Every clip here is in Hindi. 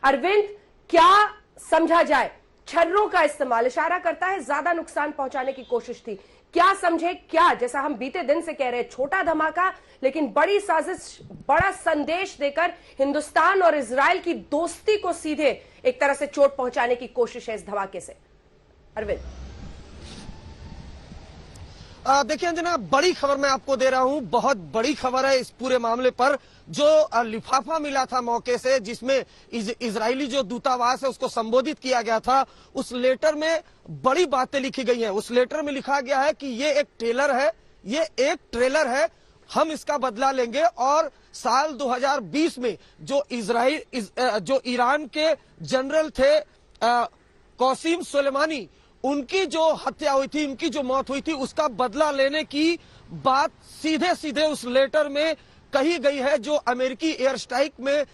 अरविंद, क्या समझा जाए? छर्रों का इस्तेमाल इशारा करता है ज्यादा नुकसान पहुंचाने की कोशिश थी। क्या समझे, क्या जैसा हम बीते दिन से कह रहे हैं, छोटा धमाका लेकिन बड़ी साजिश, बड़ा संदेश देकर हिंदुस्तान और इजराइल की दोस्ती को सीधे एक तरह से चोट पहुंचाने की कोशिश है इस धमाके से। अरविंद, देखिए अंजना, बड़ी खबर मैं आपको दे रहा हूं, बहुत बड़ी खबर है इस पूरे मामले पर। जो लिफाफा मिला था मौके से, जिसमें इजरायली जो दूतावास है उसको संबोधित किया गया था, उस लेटर में बड़ी बातें लिखी गई हैं। उस लेटर में लिखा गया है कि ये एक ट्रेलर है, हम इसका बदला लेंगे। और साल 2020 में जो ईरान के जनरल थे कासिम सुलेमानी, उनकी जो हत्या हुई थी, उनकी जो मौत हुई थी, उसका बदला लेने की बात सीधे सीधे उस लेटर में कही गई है। जो अमेरिकी एयर स्ट्राइक में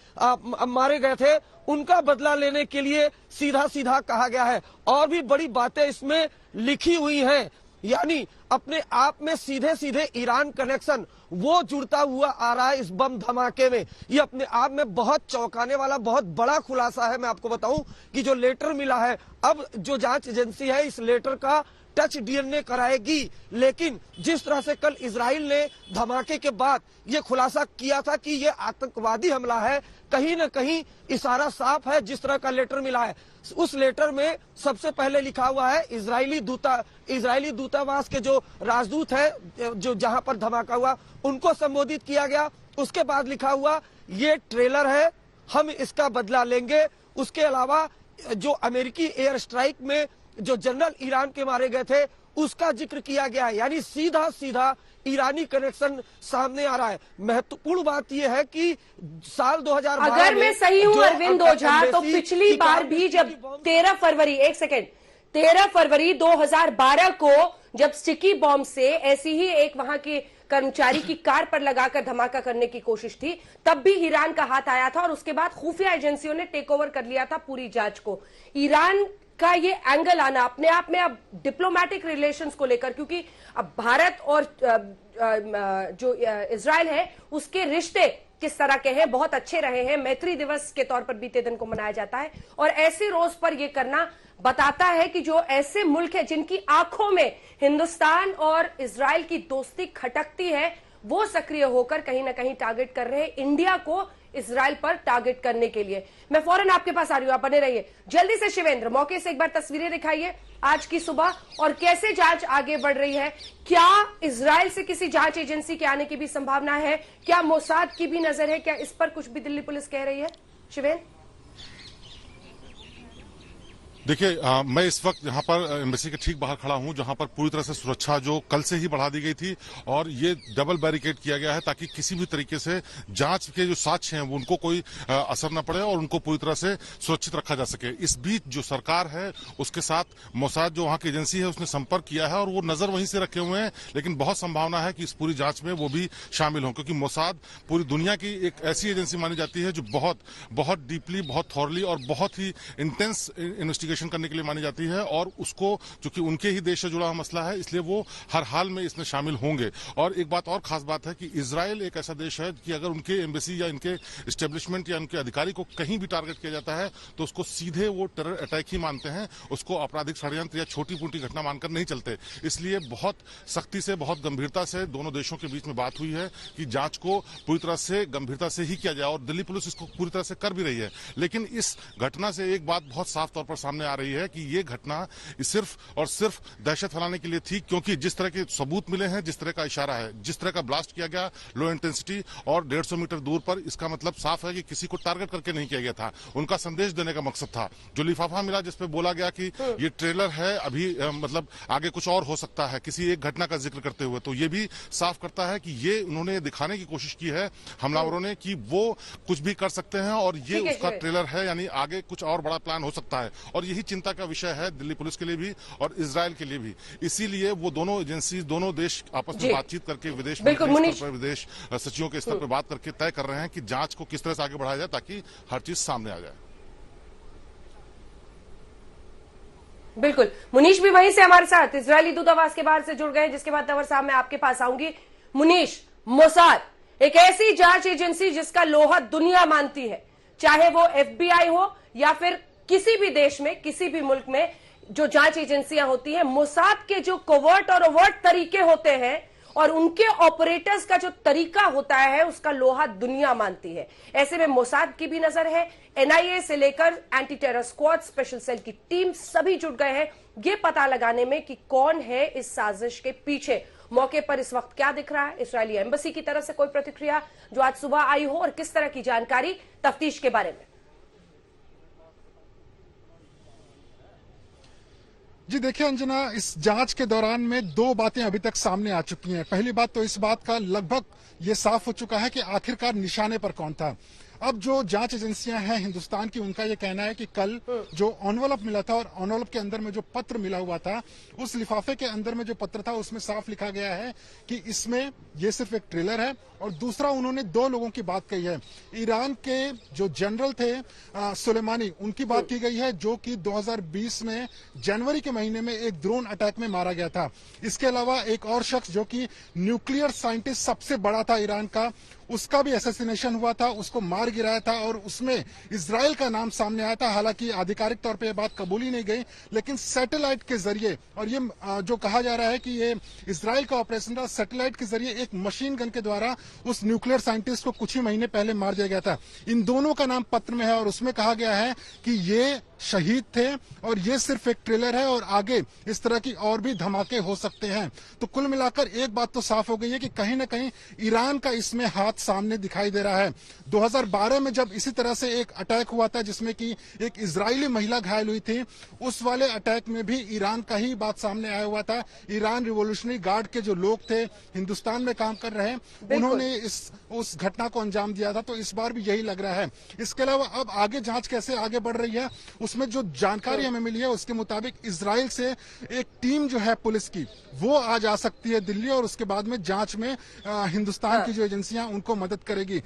मारे गए थे, उनका बदला लेने के लिए सीधा सीधा कहा गया है। और भी बड़ी बातें इसमें लिखी हुई हैं, यानी अपने आप में सीधे सीधे ईरान कनेक्शन वो जुड़ता हुआ आ रहा है इस बम धमाके में। ये अपने आप में बहुत चौंकाने वाला, बहुत बड़ा खुलासा है। मैं आपको बताऊं कि जो लेटर मिला है, अब जो जांच एजेंसी है इस लेटर का टच डीएनए कराएगी। लेकिन जिस तरह से कल इजराइल ने धमाके के बाद ये खुलासा किया था कि ये आतंकवादी हमला है, कहीं न कहीं इशारा साफ है। जिस तरह का लेटर मिला है, उस लेटर में सबसे पहले लिखा हुआ है इजरायली दूतावास के जो राजदूत है, जो जहां पर धमाका हुआ, उनको संबोधित किया गया। उसके बाद लिखा हुआ ये ट्रेलर है, हम इसका बदला लेंगे। उसके अलावा जो अमेरिकी एयर स्ट्राइक में जो जनरल ईरान के मारे गए थे, उसका जिक्र किया गया है। यानी सीधा सीधा ईरानी कनेक्शन सामने आ रहा है। महत्वपूर्ण बात यह है कि साल 2012 अगर मैं सही हूं अरविंद ओझा, तो पिछली बार भी जब 13 फरवरी 2012 को जब स्टिकी बॉम्ब से ऐसी ही एक वहां के कर्मचारी की कार पर लगाकर धमाका करने की कोशिश थी, तब भी ईरान का हाथ आया था और उसके बाद खुफिया एजेंसियों ने टेक ओवर कर लिया था पूरी जांच को। ईरान का ये एंगल आना अपने आप में अब डिप्लोमेटिक रिलेशंस को लेकर, क्योंकि अब भारत और जो इजराइल है उसके रिश्ते किस तरह के हैं, बहुत अच्छे रहे हैं, मैत्री दिवस के तौर पर बीते दिन को मनाया जाता है। और ऐसे रोज पर यह करना बताता है कि जो ऐसे मुल्क है जिनकी आंखों में हिंदुस्तान और इजराइल की दोस्ती खटकती है, वो सक्रिय होकर कहीं ना कहीं टारगेट कर रहे हैं इंडिया को इजराइल पर टारगेट करने के लिए। मैं फौरन आपके पास आ रही हूं, आप बने रहिए। जल्दी से शिवेंद्र, मौके से एक बार तस्वीरें दिखाइए आज की सुबह और कैसे जांच आगे बढ़ रही है। क्या इजराइल से किसी जांच एजेंसी के आने की भी संभावना है? क्या मोसाद की भी नजर है? क्या इस पर कुछ भी दिल्ली पुलिस कह रही है? शिवेंद्र, देखिए, मैं इस वक्त यहाँ पर एम्बेसी के ठीक बाहर खड़ा हूँ, जहाँ पर पूरी तरह से सुरक्षा जो कल से ही बढ़ा दी गई थी और ये डबल बैरिकेड किया गया है ताकि किसी भी तरीके से जांच के जो साक्ष्य हैं वो उनको कोई असर न पड़े और उनको पूरी तरह से सुरक्षित रखा जा सके। इस बीच जो सरकार है उसके साथ मोसाद जो वहाँ की एजेंसी है उसने संपर्क किया है और वो नजर वहीं से रखे हुए हैं, लेकिन बहुत संभावना है कि इस पूरी जांच में वो भी शामिल हों, क्योंकि मोसाद पूरी दुनिया की एक ऐसी एजेंसी मानी जाती है जो बहुत डीपली, बहुत थॉरली और बहुत ही इंटेंस इन्वेस्टिगेशन करने के लिए मानी जाती है। और उसको, चूंकि उनके ही देश से जुड़ा हुआ मसला है, इसलिए वो हर हाल में इसमें शामिल होंगे। और एक बात और खास बात है कि इजराइल एक ऐसा देश है कि अगर उनके एम्बेसी या इनके एस्टेब्लिशमेंट या उनके अधिकारी को कहीं भी टारगेट किया जाता है तो उसको सीधे वो टेरर अटैक ही मानते हैं, उसको आपराधिक षड्यंत्र या छोटी मोटी घटना मानकर नहीं चलते। इसलिए बहुत सख्ती से, बहुत गंभीरता से दोनों देशों के बीच में बात हुई है कि जांच को पूरी तरह से गंभीरता से ही किया जाए और दिल्ली पुलिस इसको पूरी तरह से कर भी रही है। लेकिन इस घटना से एक बात बहुत साफ तौर पर सामने आ रही है कि ये घटना सिर्फ और सिर्फ दहशत फैलाने के लिए थी, क्योंकि जिस तरह के सबूत मिले हैं, जिस तरह का इशारा है, जिस तरह का ब्लास्ट किया गया लो इंटेंसिटी और 150 मीटर दूर पर, इसका मतलब साफ है कि किसी को टारगेट करके नहीं किया गया था। उनका संदेश देने का मकसद था। जो लिफाफा मिला जिसपे बोला गया कि ये ट्रेलर है, अभी मतलब आगे कुछ और हो सकता है, किसी एक घटना का जिक्र करते हुए, तो ये भी साफ करता है कि ये उन्होंने दिखाने की कोशिश की है हमलावरों ने कि वो कुछ भी कर सकते हैं और ये उसका ट्रेलर है, यानी आगे कुछ और बड़ा प्लान हो सकता है। और यही चिंता का विषय है दिल्ली पुलिस के लिए भी और इजराइल के लिए भी। इसीलिए वो दोनों एजेंसी, दोनों देश आपस में बातचीत करके विदेश सचिवों के स्तर पर बात करके तय कर रहे हैं कि जांच को किस तरह से आगे बढ़ाया जाए ताकि हर चीज सामने आ जाए। बिल्कुल, मुनीश भी वहीं से हमारे साथ इजरायली दूतावास के बाहर से जुड़ गए, जिसके बाद तंवर साहब मैं आपके पास आऊंगी। मुनीश, मोसाद एक ऐसी जांच एजेंसी जिसका लोहा दुनिया मानती है, चाहे वो FBI हो या फिर किसी भी देश में, किसी भी मुल्क में जो जांच एजेंसियां होती हैं, मोसाद के जो कोवर्ट और ओवर्ट तरीके होते हैं और उनके ऑपरेटर्स का जो तरीका होता है, उसका लोहा दुनिया मानती है। ऐसे में मोसाद की भी नजर है, एनआईए से लेकर anti terror squad, special cell की टीम सभी जुट गए हैं ये पता लगाने में कि कौन है इस साजिश के पीछे। मौके पर इस वक्त क्या दिख रहा है, इजरायली एम्बेसी की तरफ से कोई प्रतिक्रिया जो आज सुबह आई हो, और किस तरह की जानकारी तफ्तीश के बारे में? जी देखिए अंजना, इस जांच के दौरान में दो बातें अभी तक सामने आ चुकी हैं। पहली बात तो इस बात का लगभग ये साफ हो चुका है कि आखिरकार निशाने पर कौन था। अब जो जांच एजेंसियां हैं हिंदुस्तान की, उनका ये कहना है कि कल जो एनवलप मिला था और एनवलप के अंदर में जो पत्र मिला हुआ था, उस लिफाफे के अंदर में जो पत्र था उसमें साफ लिखा गया है कि इसमें ये सिर्फ एक ट्रेलर है। और दूसरा, उन्होंने दो लोगों की बात कही है। ईरान के जो जनरल थे सुलेमानी, उनकी बात की गई है, जो कि 2020 में जनवरी के महीने में एक ड्रोन अटैक में मारा गया था। इसके अलावा एक और शख्स जो कि न्यूक्लियर साइंटिस्ट सबसे बड़ा था ईरान का, उसका भी असैसिनेशन हुआ था, उसको मार गिराया था और उसमें इजराइल का नाम सामने आया था। हालांकि आधिकारिक तौर पे ये बात कबूली नहीं गई, लेकिन सैटेलाइट के जरिए, और ये जो कहा जा रहा है कि ये इजराइल का ऑपरेशन था, सैटेलाइट के जरिए एक मशीन गन के द्वारा उस न्यूक्लियर साइंटिस्ट को कुछ ही महीने पहले मार दिया गया था। इन दोनों का नाम पत्र में है और उसमें कहा गया है कि ये शहीद थे और ये सिर्फ एक ट्रेलर है और आगे इस तरह की और भी धमाके हो सकते हैं। तो कुल मिलाकर एक बात तो साफ हो गई है कि कहीं ना कहीं ईरान का इसमें हाथ सामने दिखाई दे रहा है। 2012 में जब इसी तरह से एक अटैक हुआ था जिसमें कि एक इजरायली महिला घायल हुई थी, उस वाले अटैक में भी ईरान का ही बात सामने आया हुआ था। ईरान रिवॉल्यूशनरी गार्ड के जो लोग थे हिंदुस्तान में काम कर रहे हैं, उन्होंने उस घटना को अंजाम दिया था। तो इस बार भी यही लग रहा है। इसके अलावा अब आगे जांच कैसे आगे बढ़ रही है, उसमें जो जानकारी हमें मिली है उसके मुताबिक इजराइल से एक टीम जो है पुलिस की, वो आज आ सकती है दिल्ली और उसके बाद में जांच में हिंदुस्तान की जो एजेंसियां उनको मदद करेगी।